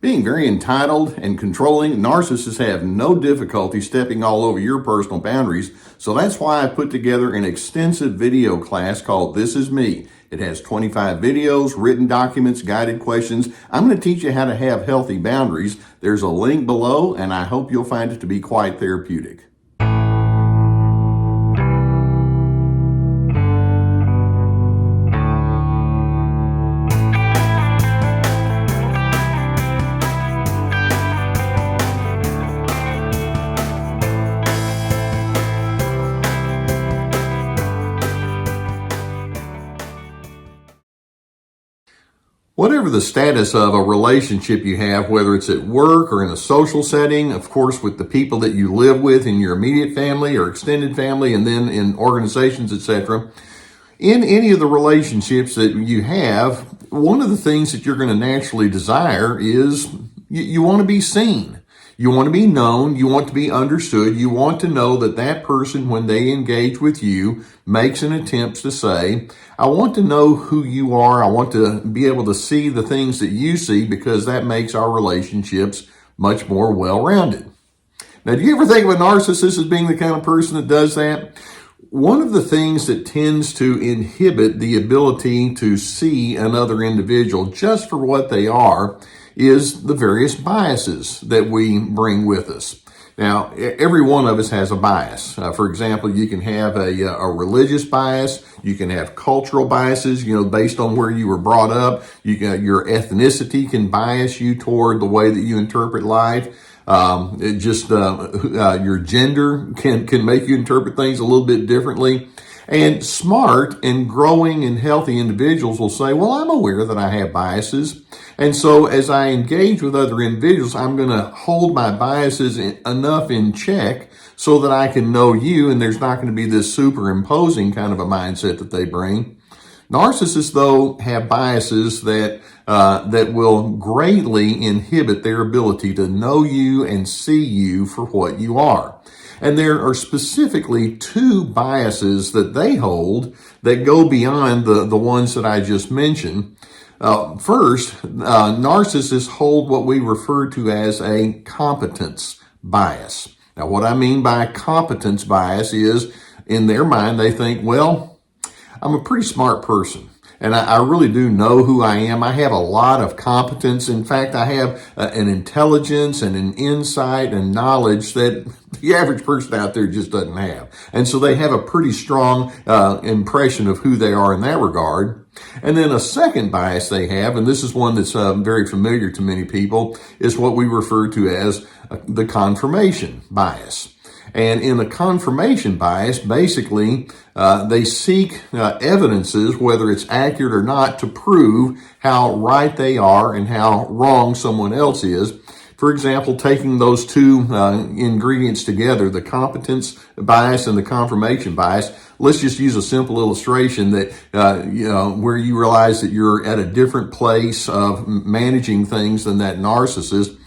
Being very entitled and controlling, narcissists have no difficulty stepping all over your personal boundaries. So that's why I put together an extensive video class called This Is Me. It has 25 videos, written documents, guided questions. I'm going to teach you how to have healthy boundaries. There's a link below, and I hope you'll find it to be quite therapeutic. Whatever the status of a relationship you have, whether it's at work or in a social setting, of course, with the people that you live with in your immediate family or extended family, and then in organizations, etc., in any of the relationships that you have, one of the things that you're going to naturally desire is you want to be seen. You want to be known. You want to be understood. You want to know that that person, when they engage with you, makes an attempt to say, I want to know who you are. I want to be able to see the things that you see, because that makes our relationships much more well-rounded. Now, do you ever think of a narcissist as being the kind of person that does that? One of the things that tends to inhibit the ability to see another individual just for what they are is the various biases that we bring with us. Now, every one of us has a bias. For example, you can have a religious bias. You can have cultural biases, based on where you were brought up. Your ethnicity can bias you toward the way that you interpret life. Your gender can make you interpret things a little bit differently. And smart and growing and healthy individuals will say, well, I'm aware that I have biases. And so as I engage with other individuals, I'm going to hold my biases enough in check so that I can know you, and there's not going to be this superimposing kind of a mindset that they bring. Narcissists, though, have biases that will greatly inhibit their ability to know you and see you for what you are. And there are specifically two biases that they hold that go beyond the ones that I just mentioned. First, narcissists hold what we refer to as a competence bias. Now, what I mean by competence bias is, in their mind, they think, well, I'm a pretty smart person, and I really do know who I am. I have a lot of competence. In fact, I have an intelligence and an insight and knowledge that the average person out there just doesn't have. And so they have a pretty strong impression of who they are in that regard. And then a second bias they have, and this is one that's very familiar to many people, is what we refer to as the confirmation bias. And in the confirmation bias, basically, they seek evidences, whether it's accurate or not, to prove how right they are and how wrong someone else is. For example, taking those two ingredients together, the competence bias and the confirmation bias, let's just use a simple illustration that, where you realize that you're at a different place of managing things than that narcissist.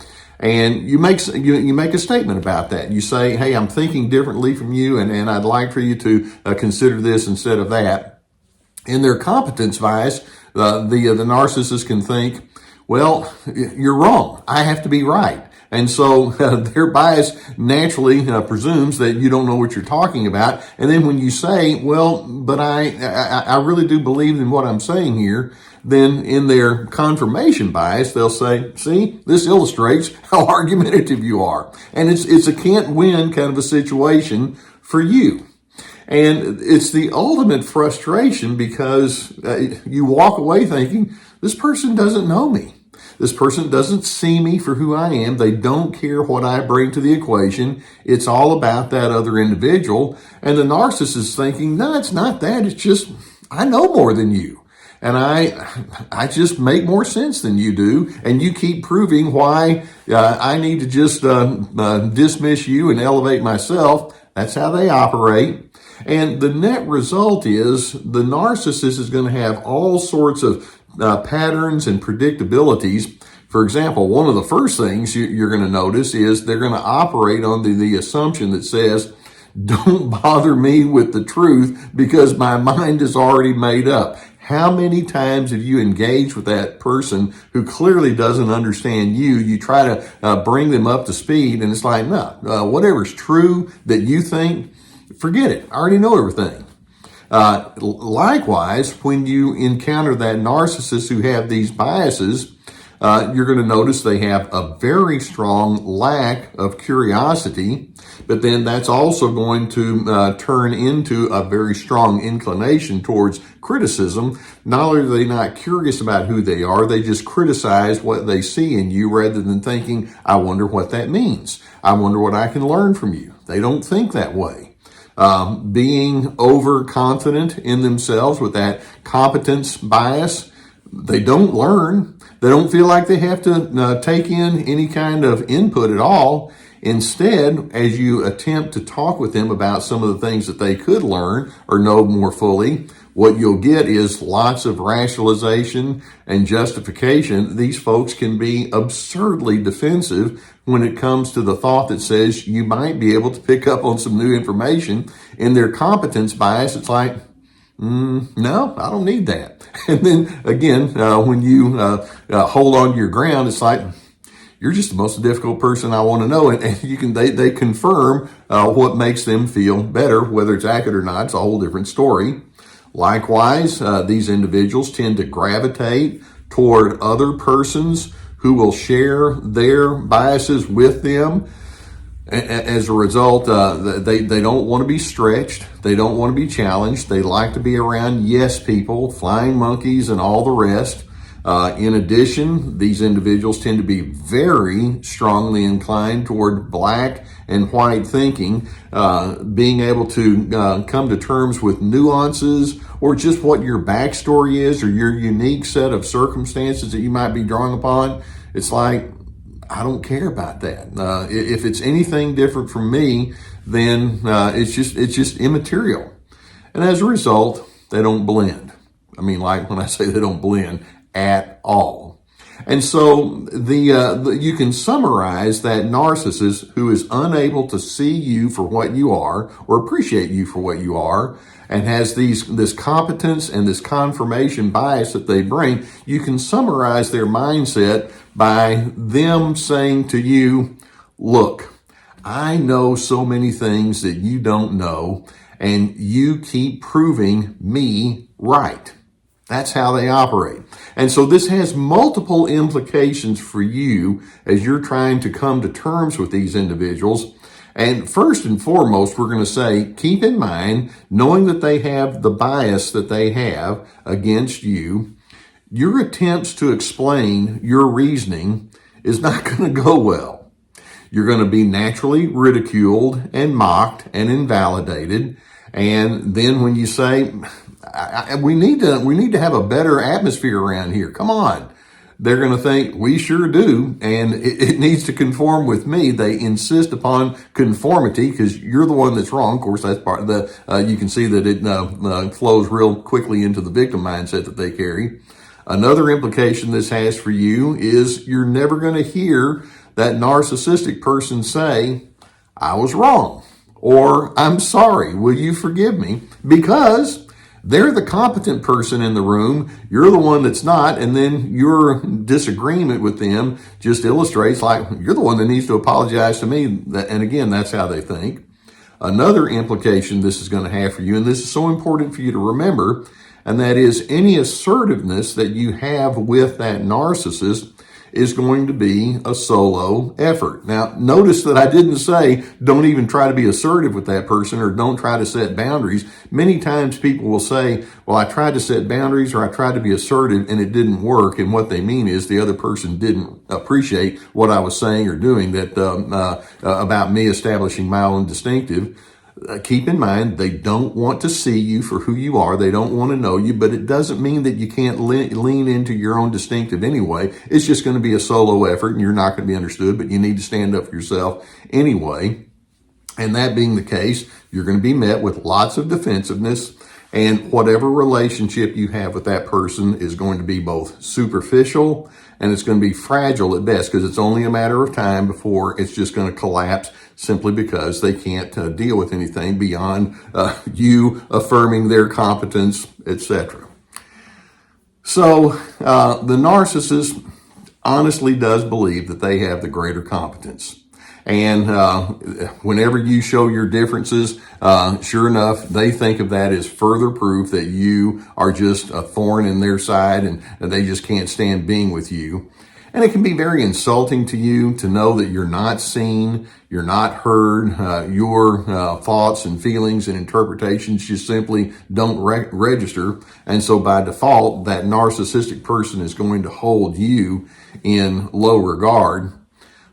And you make a statement about that. You say, hey, I'm thinking differently from you, and I'd like for you to consider this instead of that. In their competence bias, the narcissist can think, well, you're wrong. I have to be right. And so their bias naturally presumes that you don't know what you're talking about. And then when you say, well, but I really do believe in what I'm saying here, then in their confirmation bias, they'll say, see, this illustrates how argumentative you are. And it's a can't win kind of a situation for you. And it's the ultimate frustration, because you walk away thinking, this person doesn't know me. This person doesn't see me for who I am. They don't care what I bring to the equation. It's all about that other individual. And the narcissist is thinking, no, it's not that. It's just, I know more than you. And I just make more sense than you do. And you keep proving why I need to just dismiss you and elevate myself. That's how they operate. And the net result is the narcissist is going to have all sorts of patterns and predictabilities. For example, one of the first things you're going to notice is they're going to operate on the assumption that says, don't bother me with the truth because my mind is already made up. How many times have you engaged with that person who clearly doesn't understand you? You try to bring them up to speed, and it's like, no, whatever's true that you think, forget it. I already know everything. Likewise, when you encounter that narcissist who have these biases, you're going to notice they have a very strong lack of curiosity, but then that's also going to turn into a very strong inclination towards criticism. Not only are they not curious about who they are, they just criticize what they see in you rather than thinking, I wonder what that means. I wonder what I can learn from you. They don't think that way. Being overconfident in themselves with that competence bias, they don't learn. They don't feel like they have to take in any kind of input at all. Instead, as you attempt to talk with them about some of the things that they could learn or know more fully, what you'll get is lots of rationalization and justification. These folks can be absurdly defensive when it comes to the thought that says you might be able to pick up on some new information. In their competence bias, it's like, no, I don't need that. And then again, when you hold on to your ground, it's like, you're just the most difficult person I want to know. And you can, they confirm what makes them feel better, whether it's accurate or not. It's a whole different story. Likewise, these individuals tend to gravitate toward other persons who will share their biases with them. As a result, they don't want to be stretched. They don't want to be challenged. They like to be around yes people, flying monkeys, and all the rest. In addition, these individuals tend to be very strongly inclined toward black and white thinking, being able to come to terms with nuances or just what your backstory is or your unique set of circumstances that you might be drawing upon. It's like, I don't care about that. If it's anything different from me, then it's just immaterial. And as a result, they don't blend. I mean, like when I say they don't blend at all. And so you can summarize that narcissist who is unable to see you for what you are or appreciate you for what you are and has this competence and this confirmation bias that they bring. You can summarize their mindset by them saying to you, look, I know so many things that you don't know, and you keep proving me right. That's how they operate. And so this has multiple implications for you as you're trying to come to terms with these individuals. And first and foremost, we're going to say, keep in mind, knowing that they have the bias that they have against you, your attempts to explain your reasoning is not going to go well. You're going to be naturally ridiculed and mocked and invalidated. And then when you say, we need to have a better atmosphere around here. Come on. They're going to think, we sure do, and it needs to conform with me. They insist upon conformity because you're the one that's wrong. Of course, that's part of the, you can see that it flows real quickly into the victim mindset that they carry. Another implication this has for you is you're never going to hear that narcissistic person say, I was wrong, or I'm sorry, will you forgive me? Because they're the competent person in the room. You're the one that's not. And then your disagreement with them just illustrates like you're the one that needs to apologize to me. And again, that's how they think. Another implication this is going to have for you, and this is so important for you to remember, and that is any assertiveness that you have with that narcissist is going to be a solo effort. Now, notice that I didn't say don't even try to be assertive with that person or don't try to set boundaries. Many times people will say, well, I tried to set boundaries or I tried to be assertive and it didn't work. And what they mean is the other person didn't appreciate what I was saying or doing that about me establishing my own distinctive. Keep in mind, they don't want to see you for who you are. They don't want to know you, but it doesn't mean that you can't lean into your own distinctive anyway. It's just going to be a solo effort and you're not going to be understood, but you need to stand up for yourself anyway. And that being the case, you're going to be met with lots of defensiveness, and whatever relationship you have with that person is going to be both superficial and it's going to be fragile at best because it's only a matter of time before it's just going to collapse simply because they can't deal with anything beyond you affirming their competence, etc. So the narcissist honestly does believe that they have the greater competence. And whenever you show your differences, sure enough, they think of that as further proof that you are just a thorn in their side and they just can't stand being with you. And it can be very insulting to you to know that you're not seen, you're not heard, your thoughts and feelings and interpretations just simply don't register. And so by default, that narcissistic person is going to hold you in low regard.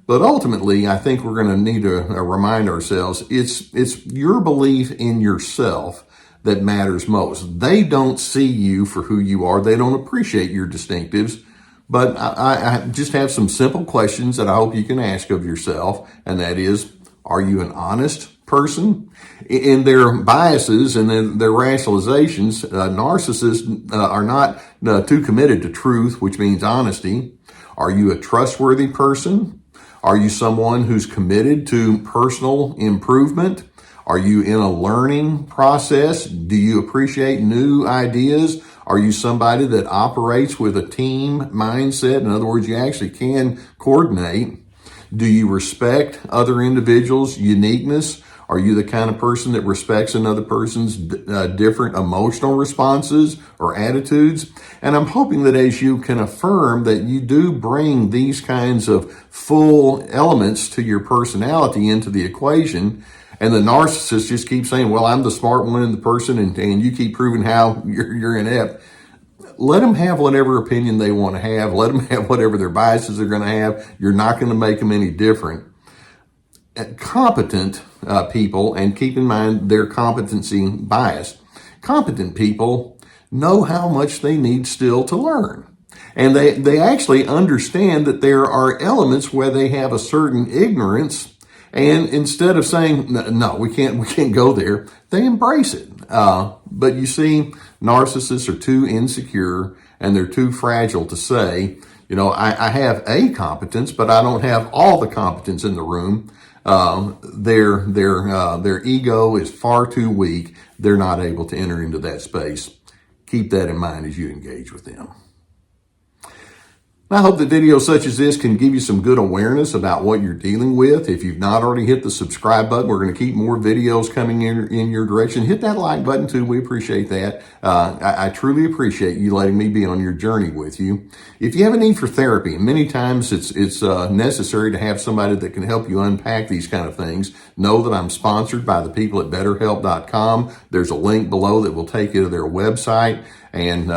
But ultimately, I think we're going to need to remind ourselves it's your belief in yourself that matters most. They don't see you for who you are. They don't appreciate your distinctives. But I just have some simple questions that I hope you can ask of yourself. And that is, are you an honest person? In their biases and their rationalizations, narcissists are not too committed to truth, which means honesty. Are you a trustworthy person? Are you someone who's committed to personal improvement? Are you in a learning process? Do you appreciate new ideas? Are you somebody that operates with a team mindset? In other words, you actually can coordinate. Do you respect other individuals' uniqueness? Are you the kind of person that respects another person's different emotional responses or attitudes? And I'm hoping that as you can affirm that you do bring these kinds of full elements to your personality into the equation, and the narcissist just keeps saying, well, I'm the smart one in the person, and you keep proving how you're inept. Let them have whatever opinion they want to have. Let them have whatever their biases are going to have. You're not going to make them any different. Competent people, and keep in mind their competency bias, competent people know how much they need still to learn. And they actually understand that there are elements where they have a certain ignorance. And instead of saying, no, we can't go there, they embrace it. But you see, narcissists are too insecure and they're too fragile to say, I have a competence, but I don't have all the competence in the room. Their ego is far too weak. They're not able to enter into that space. Keep that in mind as you engage with them. I hope that videos such as this can give you some good awareness about what you're dealing with. If you've not already hit the subscribe button, we're going to keep more videos coming in your direction. Hit that like button too. We appreciate that. I truly appreciate you letting me be on your journey with you. If you have a need for therapy, and many times it's necessary to have somebody that can help you unpack these kind of things, know that I'm sponsored by the people at BetterHelp.com. There's a link below that will take you to their website. And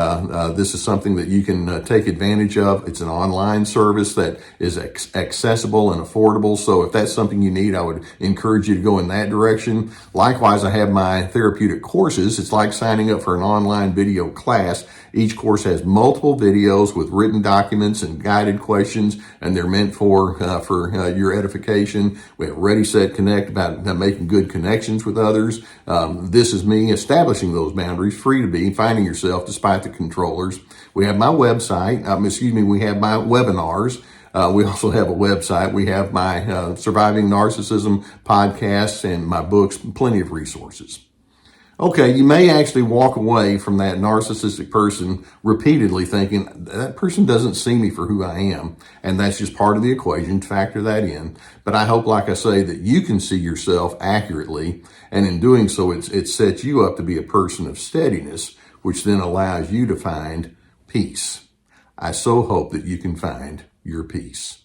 this is something that you can take advantage of. It's an online service that is accessible and affordable. So if that's something you need, I would encourage you to go in that direction. Likewise, I have my therapeutic courses. It's like signing up for an online video class. Each course has multiple videos with written documents and guided questions, and they're meant for your edification. We have Ready, Set, Connect about making good connections with others. This is me establishing those boundaries, free to be, finding yourself despite the controllers. We have my website, we have my webinars. We also have a website. We have my Surviving Narcissism podcasts and my books, plenty of resources. Okay, you may actually walk away from that narcissistic person repeatedly thinking, that person doesn't see me for who I am. And that's just part of the equation. Factor that in. But I hope, like I say, that you can see yourself accurately. And in doing so, it sets you up to be a person of steadiness, which then allows you to find peace. I so hope that you can find your peace.